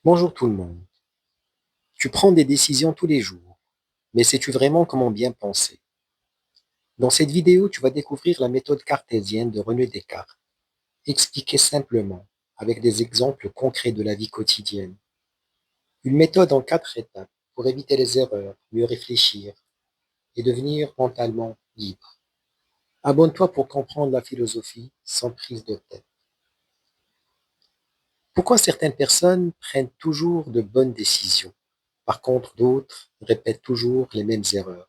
Bonjour tout le monde. Tu prends des décisions tous les jours, mais sais-tu vraiment comment bien penser? Dans cette vidéo, tu vas découvrir la méthode cartésienne de René Descartes, expliquée simplement, avec des exemples concrets de la vie quotidienne. Une méthode en 4 étapes pour éviter les erreurs, mieux réfléchir et devenir mentalement libre. Abonne-toi pour comprendre la philosophie sans prise de tête. Pourquoi certaines personnes prennent toujours de bonnes décisions, par contre d'autres répètent toujours les mêmes erreurs?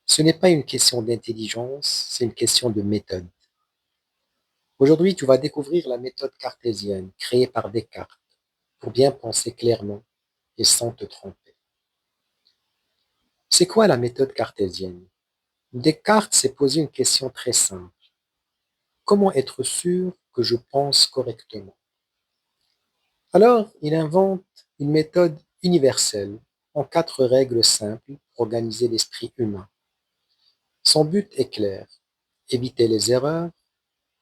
Ce n'est pas une question d'intelligence, c'est une question de méthode. Aujourd'hui, tu vas découvrir la méthode cartésienne créée par Descartes pour bien penser clairement et sans te tromper. C'est quoi la méthode cartésienne? Descartes s'est posé une question très simple. Comment être sûr que je pense correctement? Alors, il invente une méthode universelle en 4 règles simples pour organiser l'esprit humain. Son but est clair, éviter les erreurs,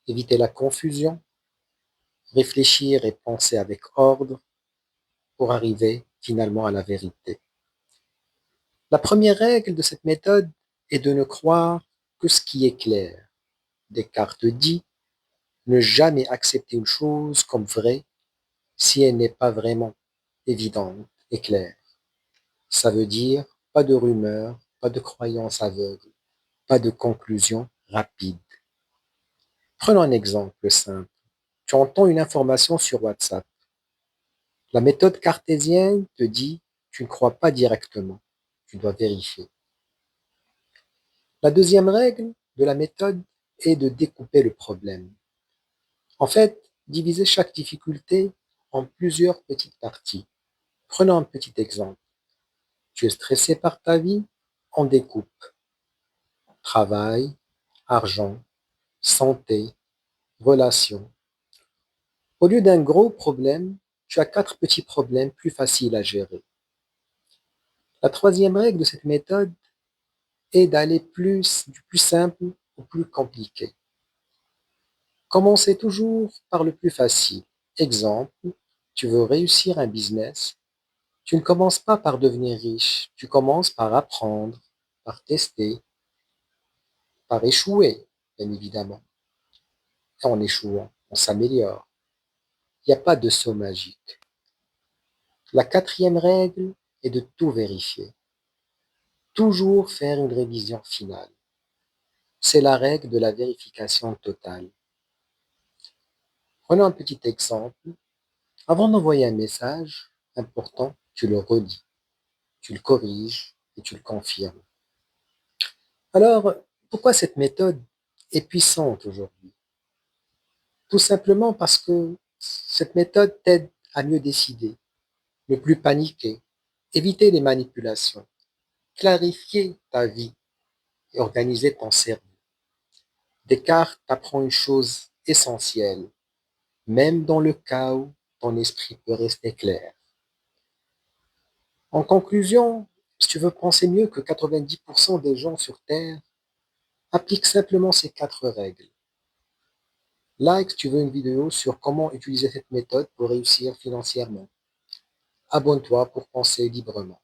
éviter la confusion, réfléchir et penser avec ordre pour arriver finalement à la vérité. La première règle de cette méthode est de ne croire que ce qui est clair. Descartes dit ne jamais accepter une chose comme vraie si elle n'est pas vraiment évidente et claire. Ça veut dire pas de rumeurs, pas de croyances aveugles, pas de conclusions rapides. Prenons un exemple simple. Tu entends une information sur WhatsApp. La méthode cartésienne te dit tu ne crois pas directement, tu dois vérifier. La deuxième règle de la méthode est de découper le problème. En fait, diviser chaque difficulté en plusieurs petites parties. Prenons un petit exemple. Tu es stressé par ta vie, on découpe. Travail, argent, santé, relations. Au lieu d'un gros problème, tu as 4 petits problèmes plus faciles à gérer. La troisième règle de cette méthode est d'aller du plus simple au plus compliqué. Commencez toujours par le plus facile. Exemple, tu veux réussir un business, tu ne commences pas par devenir riche, tu commences par apprendre, par tester, par échouer, bien évidemment. Et en échouant, on s'améliore. Il n'y a pas de saut magique. La quatrième règle est de tout vérifier. Toujours faire une révision finale. C'est la règle de la vérification totale. Prenons un petit exemple. Avant d'envoyer un message important, tu le relis, tu le corriges et tu le confirmes. Alors, pourquoi cette méthode est puissante aujourd'hui? Tout simplement parce que cette méthode t'aide à mieux décider, ne plus paniquer, éviter les manipulations, clarifier ta vie et organiser ton cerveau. Descartes t'apprend une chose essentielle, même dans le chaos, ton esprit peut rester clair. En conclusion, si tu veux penser mieux que 90% des gens sur Terre, applique simplement ces 4 règles. Like si tu veux une vidéo sur comment utiliser cette méthode pour réussir financièrement. Abonne-toi pour penser librement.